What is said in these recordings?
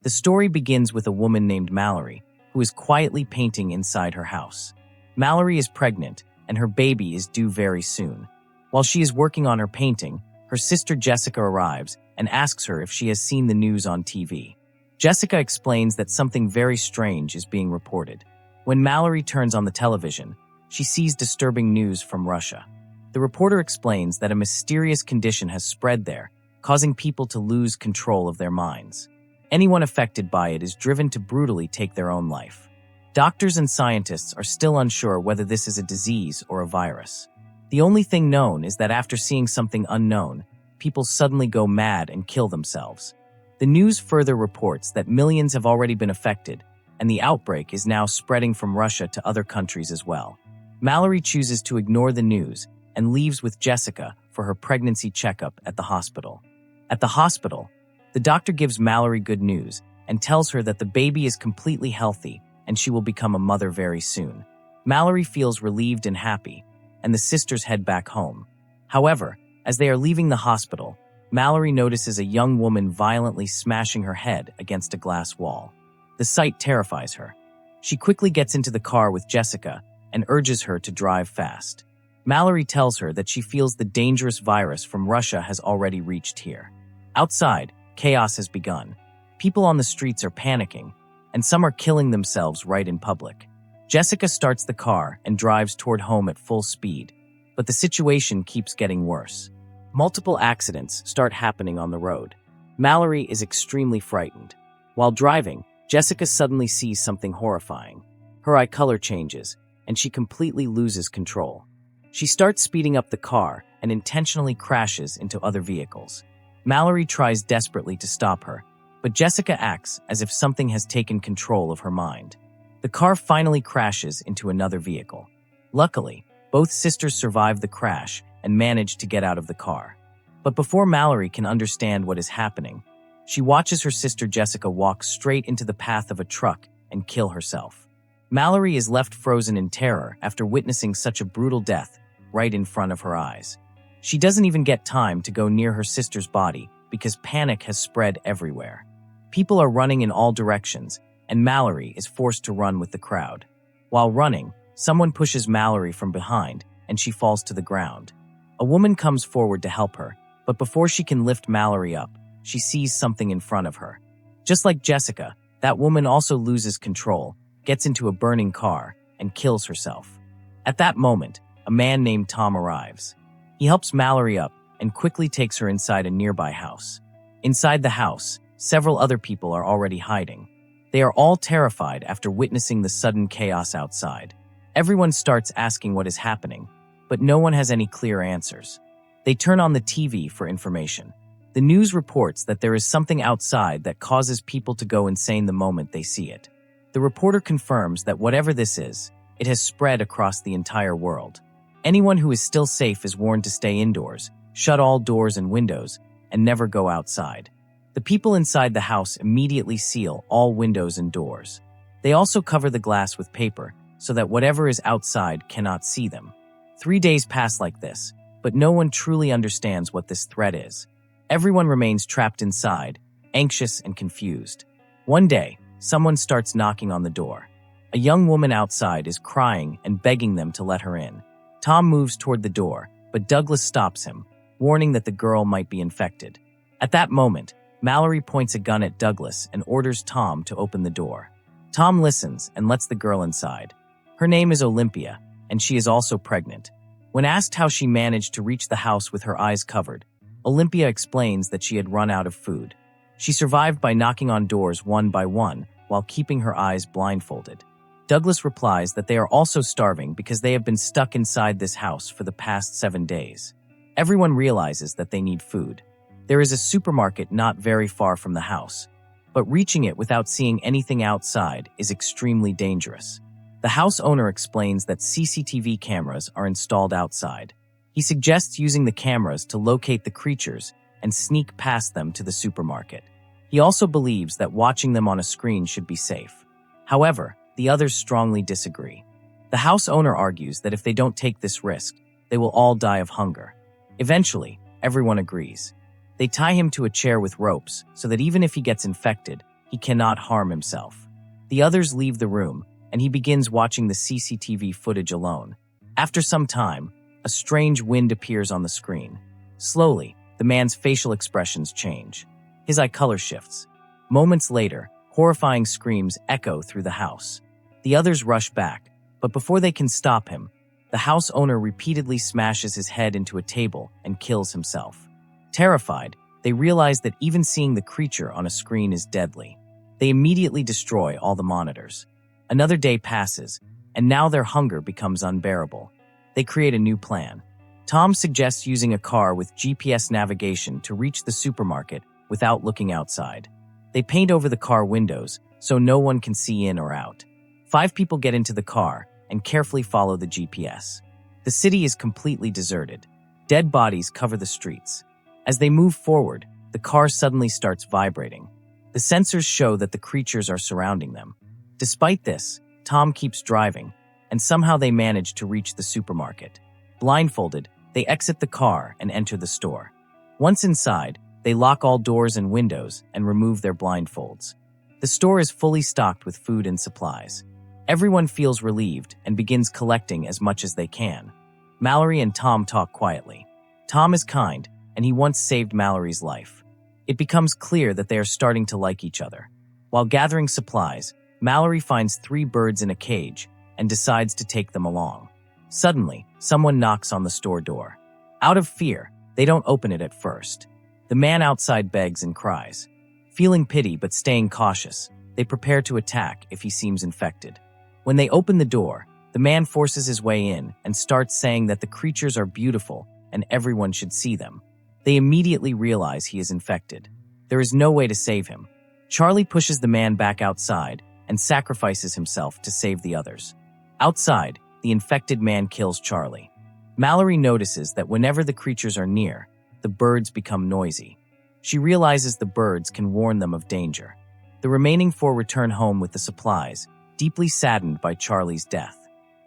The story begins with a woman named Malorie, who is quietly painting inside her house. Malorie is pregnant, and her baby is due very soon. While she is working on her painting, her sister Jessica arrives and asks her if she has seen the news on TV. Jessica explains that something very strange is being reported. When Malorie turns on the television, she sees disturbing news from Russia. The reporter explains that a mysterious condition has spread there, causing people to lose control of their minds. Anyone affected by it is driven to brutally take their own life. Doctors and scientists are still unsure whether this is a disease or a virus. The only thing known is that after seeing something unknown, people suddenly go mad and kill themselves. The news further reports that millions have already been affected, and the outbreak is now spreading from Russia to other countries as well. Malorie chooses to ignore the news and leaves with Jessica for her pregnancy checkup at the hospital. At the hospital, the doctor gives Malorie good news and tells her that the baby is completely healthy and she will become a mother very soon. Malorie feels relieved and happy, and the sisters head back home. However, as they are leaving the hospital, Malorie notices a young woman violently smashing her head against a glass wall. The sight terrifies her. She quickly gets into the car with Jessica and urges her to drive fast. Malorie tells her that she feels the dangerous virus from Russia has already reached here. Outside, chaos has begun. People on the streets are panicking, and some are killing themselves right in public. Jessica starts the car and drives toward home at full speed, but the situation keeps getting worse. Multiple accidents start happening on the road. Malorie is extremely frightened. While driving, Jessica suddenly sees something horrifying. Her eye color changes, and she completely loses control. She starts speeding up the car and intentionally crashes into other vehicles. Malorie tries desperately to stop her, but Jessica acts as if something has taken control of her mind. The car finally crashes into another vehicle. Luckily, both sisters survive the crash and manage to get out of the car. But before Malorie can understand what is happening, she watches her sister Jessica walk straight into the path of a truck and kill herself. Malorie is left frozen in terror after witnessing such a brutal death right in front of her eyes. She doesn't even get time to go near her sister's body because panic has spread everywhere. People are running in all directions, and Malorie is forced to run with the crowd. While running, someone pushes Malorie from behind, and she falls to the ground. A woman comes forward to help her, but before she can lift Malorie up, she sees something in front of her. Just like Jessica, that woman also loses control, gets into a burning car, and kills herself. At that moment, a man named Tom arrives. He helps Malorie up and quickly takes her inside a nearby house. Inside the house, several other people are already hiding. They are all terrified after witnessing the sudden chaos outside. Everyone starts asking what is happening, but no one has any clear answers. They turn on the TV for information. The news reports that there is something outside that causes people to go insane the moment they see it. The reporter confirms that whatever this is, it has spread across the entire world. Anyone who is still safe is warned to stay indoors, shut all doors and windows, and never go outside. The people inside the house immediately seal all windows and doors. They also cover the glass with paper so that whatever is outside cannot see them. 3 days pass like this, but no one truly understands what this threat is. Everyone remains trapped inside, anxious and confused. One day, someone starts knocking on the door. A young woman outside is crying and begging them to let her in. Tom moves toward the door, but Douglas stops him, warning that the girl might be infected. At that moment, Malorie points a gun at Douglas and orders Tom to open the door. Tom listens and lets the girl inside. Her name is Olympia, and she is also pregnant. When asked how she managed to reach the house with her eyes covered, Olympia explains that she had run out of food. She survived by knocking on doors one by one while keeping her eyes blindfolded. Douglas replies that they are also starving because they have been stuck inside this house for the past 7 days. Everyone realizes that they need food. There is a supermarket not very far from the house, but reaching it without seeing anything outside is extremely dangerous. The house owner explains that CCTV cameras are installed outside. He suggests using the cameras to locate the creatures and sneak past them to the supermarket. He also believes that watching them on a screen should be safe. However, the others strongly disagree. The house owner argues that if they don't take this risk, they will all die of hunger. Eventually, everyone agrees. They tie him to a chair with ropes so that even if he gets infected, he cannot harm himself. The others leave the room, and he begins watching the CCTV footage alone. After some time, a strange wind appears on the screen. Slowly, the man's facial expressions change. His eye color shifts. Moments later, horrifying screams echo through the house. The others rush back, but before they can stop him, the house owner repeatedly smashes his head into a table and kills himself. Terrified, they realize that even seeing the creature on a screen is deadly. They immediately destroy all the monitors. Another day passes, and now their hunger becomes unbearable. They create a new plan. Tom suggests using a car with GPS navigation to reach the supermarket without looking outside. They paint over the car windows so no one can see in or out. 5 people get into the car and carefully follow the GPS. The city is completely deserted. Dead bodies cover the streets. As they move forward, the car suddenly starts vibrating. The sensors show that the creatures are surrounding them. Despite this, Tom keeps driving, and somehow they manage to reach the supermarket. Blindfolded, they exit the car and enter the store. Once inside, they lock all doors and windows and remove their blindfolds. The store is fully stocked with food and supplies. Everyone feels relieved and begins collecting as much as they can. Malorie and Tom talk quietly. Tom is kind, and he once saved Malorie's life. It becomes clear that they are starting to like each other. While gathering supplies, Malorie finds 3 birds in a cage and decides to take them along. Suddenly, someone knocks on the store door. Out of fear, they don't open it at first. The man outside begs and cries. Feeling pity but staying cautious, they prepare to attack if he seems infected. When they open the door, the man forces his way in and starts saying that the creatures are beautiful and everyone should see them. They immediately realize he is infected. There is no way to save him. Charlie pushes the man back outside and sacrifices himself to save the others. Outside, the infected man kills Charlie. Malorie notices that whenever the creatures are near, the birds become noisy. She realizes the birds can warn them of danger. The remaining 4 return home with the supplies, deeply saddened by Charlie's death.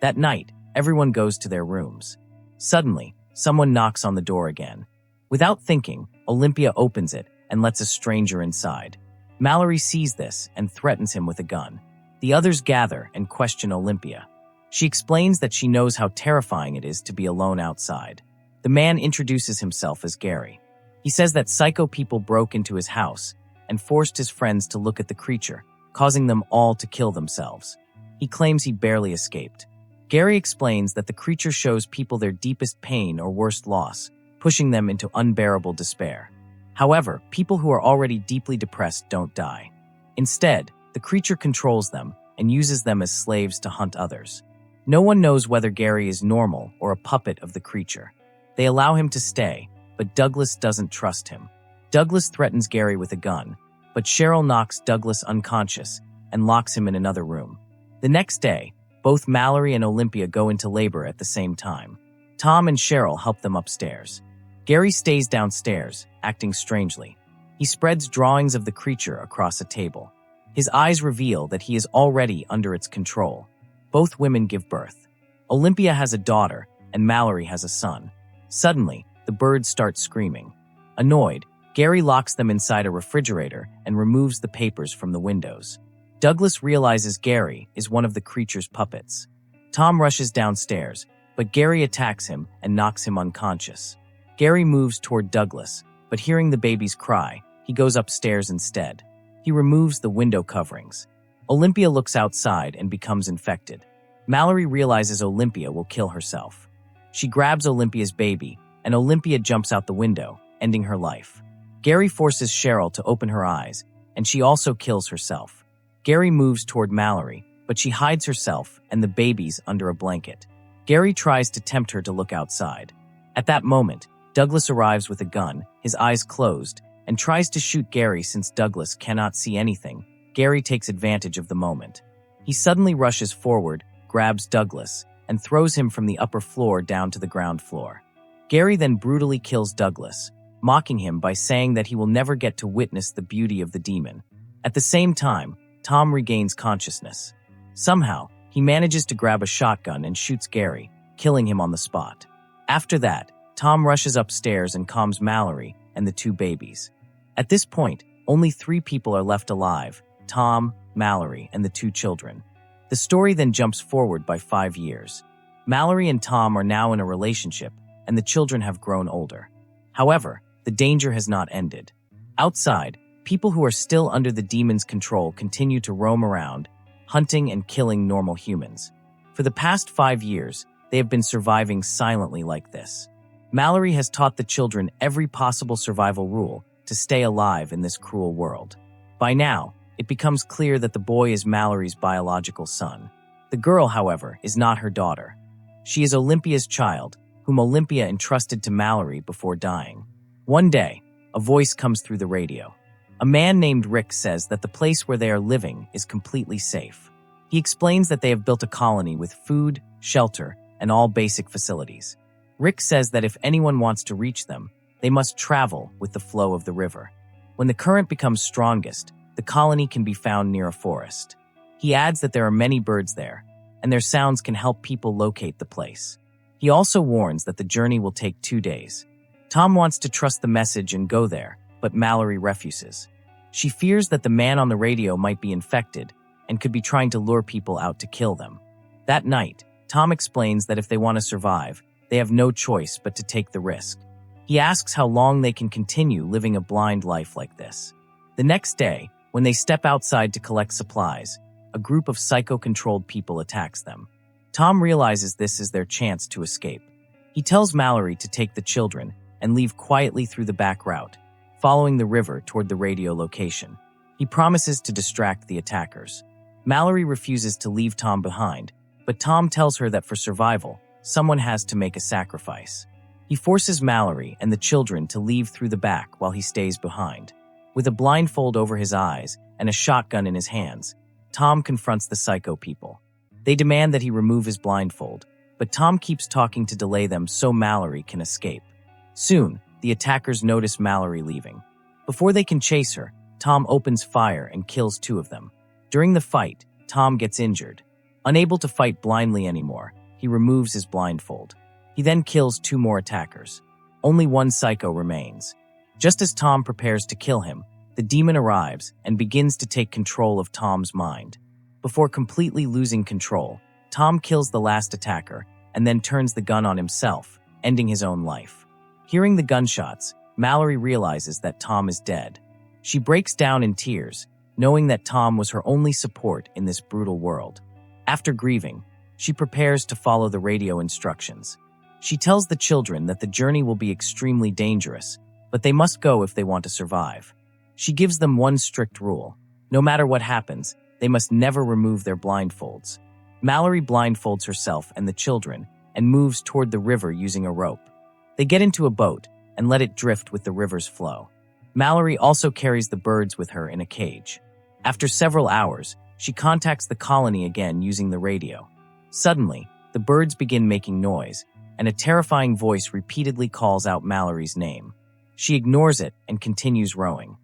That night, everyone goes to their rooms. Suddenly, someone knocks on the door again. Without thinking, Olympia opens it and lets a stranger inside. Malorie sees this and threatens him with a gun. The others gather and question Olympia. She explains that she knows how terrifying it is to be alone outside. The man introduces himself as Gary. He says that psycho people broke into his house and forced his friends to look at the creature, causing them all to kill themselves. He claims he barely escaped. Gary explains that the creature shows people their deepest pain or worst loss, pushing them into unbearable despair. However, people who are already deeply depressed don't die. Instead, the creature controls them and uses them as slaves to hunt others. No one knows whether Gary is normal or a puppet of the creature. They allow him to stay, but Douglas doesn't trust him. Douglas threatens Gary with a gun, but Cheryl knocks Douglas unconscious and locks him in another room. The next day, both Malorie and Olympia go into labor at the same time. Tom and Cheryl help them upstairs. Gary stays downstairs, acting strangely. He spreads drawings of the creature across a table. His eyes reveal that he is already under its control. Both women give birth. Olympia has a daughter, and Malorie has a son. Suddenly, the birds start screaming. Annoyed, Gary locks them inside a refrigerator and removes the papers from the windows. Douglas realizes Gary is one of the creature's puppets. Tom rushes downstairs, but Gary attacks him and knocks him unconscious. Gary moves toward Douglas, but hearing the baby's cry, he goes upstairs instead. He removes the window coverings. Olympia looks outside and becomes infected. Malorie realizes Olympia will kill herself. She grabs Olympia's baby, and Olympia jumps out the window, ending her life. Gary forces Cheryl to open her eyes, and she also kills herself. Gary moves toward Malorie, but she hides herself and the babies under a blanket. Gary tries to tempt her to look outside. At that moment, Douglas arrives with a gun, his eyes closed, and tries to shoot Gary since Douglas cannot see anything. Gary takes advantage of the moment. He suddenly rushes forward, grabs Douglas, and throws him from the upper floor down to the ground floor. Gary then brutally kills Douglas, mocking him by saying that he will never get to witness the beauty of the demon. At the same time, Tom regains consciousness. Somehow, he manages to grab a shotgun and shoots Gary, killing him on the spot. After that, Tom rushes upstairs and calms Malorie and the 2 babies. At this point, only 3 people are left alive, Tom, Malorie, and the two children. The story then jumps forward by 5 years. Malorie and Tom are now in a relationship, and the children have grown older. However, the danger has not ended. Outside, people who are still under the demon's control continue to roam around, hunting and killing normal humans. For the past 5 years, they have been surviving silently like this. Malorie has taught the children every possible survival rule to stay alive in this cruel world. By now, it becomes clear that the boy is Malorie's biological son. The girl, however, is not her daughter. She is Olympia's child, whom Olympia entrusted to Malorie before dying. One day, a voice comes through the radio. A man named Rick says that the place where they are living is completely safe. He explains that they have built a colony with food, shelter, and all basic facilities. Rick says that if anyone wants to reach them, they must travel with the flow of the river. When the current becomes strongest, the colony can be found near a forest. He adds that there are many birds there, and their sounds can help people locate the place. He also warns that the journey will take 2 days. Tom wants to trust the message and go there, but Malorie refuses. She fears that the man on the radio might be infected and could be trying to lure people out to kill them. That night, Tom explains that if they want to survive, they have no choice but to take the risk. He asks how long they can continue living a blind life like this. The next day, when they step outside to collect supplies, a group of psycho-controlled people attacks them. Tom realizes this is their chance to escape. He tells Malorie to take the children and leave quietly through the back route, following the river toward the radio location. He promises to distract the attackers. Malorie refuses to leave Tom behind, but Tom tells her that for survival, someone has to make a sacrifice. He forces Malorie and the children to leave through the back while he stays behind. With a blindfold over his eyes and a shotgun in his hands, Tom confronts the psycho people. They demand that he remove his blindfold, but Tom keeps talking to delay them so Malorie can escape. Soon, the attackers notice Malorie leaving. Before they can chase her, Tom opens fire and kills 2 of them. During the fight, Tom gets injured. Unable to fight blindly anymore, he removes his blindfold. He then kills 2 more attackers. Only one psycho remains. Just as Tom prepares to kill him, the demon arrives and begins to take control of Tom's mind. Before completely losing control, Tom kills the last attacker and then turns the gun on himself, ending his own life. Hearing the gunshots, Malorie realizes that Tom is dead. She breaks down in tears, knowing that Tom was her only support in this brutal world. After grieving, she prepares to follow the radio instructions. She tells the children that the journey will be extremely dangerous, but they must go if they want to survive. She gives them one strict rule. No matter what happens, they must never remove their blindfolds. Malorie blindfolds herself and the children and moves toward the river using a rope. They get into a boat and let it drift with the river's flow. Malorie also carries the birds with her in a cage. After several hours, she contacts the colony again using the radio. Suddenly, the birds begin making noise, and a terrifying voice repeatedly calls out Malorie's name. She ignores it and continues rowing.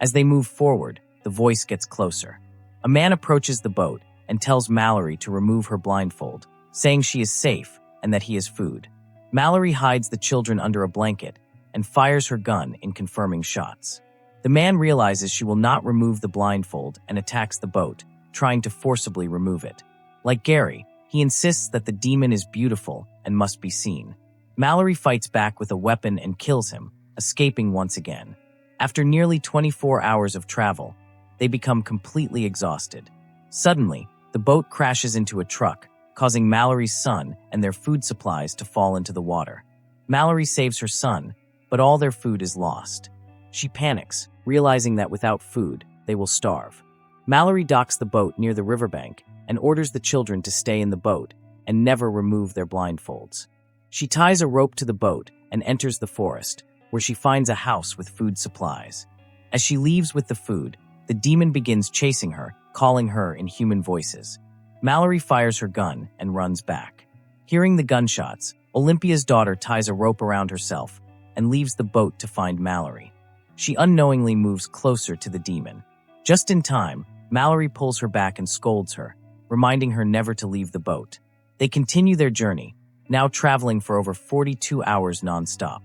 As they move forward, the voice gets closer. A man approaches the boat and tells Malorie to remove her blindfold, saying she is safe and that he is food. Malorie hides the children under a blanket and fires her gun in confirming shots. The man realizes she will not remove the blindfold and attacks the boat, trying to forcibly remove it. Like Gary, he insists that the demon is beautiful and must be seen. Malorie fights back with a weapon and kills him, escaping once again. After nearly 24 hours of travel, they become completely exhausted. Suddenly, the boat crashes into a truck, causing Malorie's son and their food supplies to fall into the water. Malorie saves her son, but all their food is lost. She panics, realizing that without food, they will starve. Malorie docks the boat near the riverbank and orders the children to stay in the boat and never remove their blindfolds. She ties a rope to the boat and enters the forest, where she finds a house with food supplies. As she leaves with the food, the demon begins chasing her, calling her in human voices. Malorie fires her gun and runs back. Hearing the gunshots, Olympia's daughter ties a rope around herself and leaves the boat to find Malorie. She unknowingly moves closer to the demon. Just in time, Malorie pulls her back and scolds her, reminding her never to leave the boat. They continue their journey, now traveling for over 42 hours non-stop.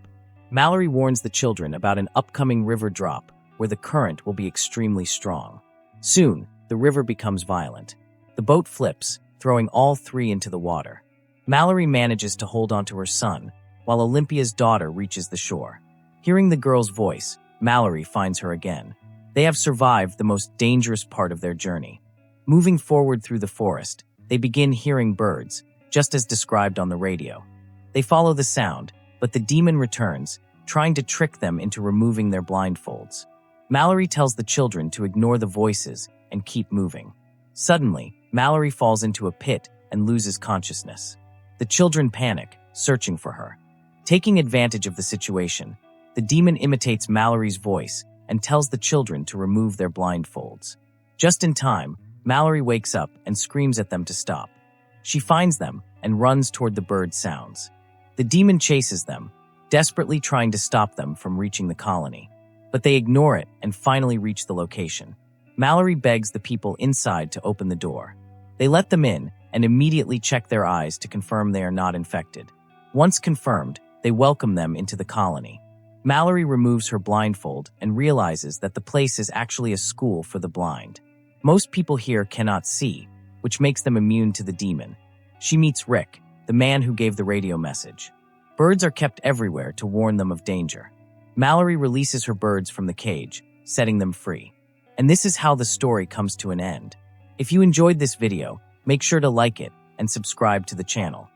Malorie warns the children about an upcoming river drop where the current will be extremely strong. Soon, the river becomes violent. The boat flips, throwing all three into the water. Malorie manages to hold onto her son, while Olympia's daughter reaches the shore. Hearing the girl's voice, Malorie finds her again. They have survived the most dangerous part of their journey. Moving forward through the forest, they begin hearing birds, just as described on the radio. They follow the sound, but the demon returns, trying to trick them into removing their blindfolds. Malorie tells the children to ignore the voices and keep moving. Suddenly, Malorie falls into a pit and loses consciousness. The children panic, searching for her. Taking advantage of the situation, the demon imitates Malorie's voice and tells the children to remove their blindfolds. Just in time, Malorie wakes up and screams at them to stop. She finds them and runs toward the bird sounds. The demon chases them, desperately trying to stop them from reaching the colony. But they ignore it and finally reach the location. Malorie begs the people inside to open the door. They let them in and immediately check their eyes to confirm they are not infected. Once confirmed, they welcome them into the colony. Malorie removes her blindfold and realizes that the place is actually a school for the blind. Most people here cannot see, which makes them immune to the demon. She meets Rick, the man who gave the radio message. Birds are kept everywhere to warn them of danger. Malorie releases her birds from the cage, setting them free. And this is how the story comes to an end. If you enjoyed this video, make sure to like it and subscribe to the channel.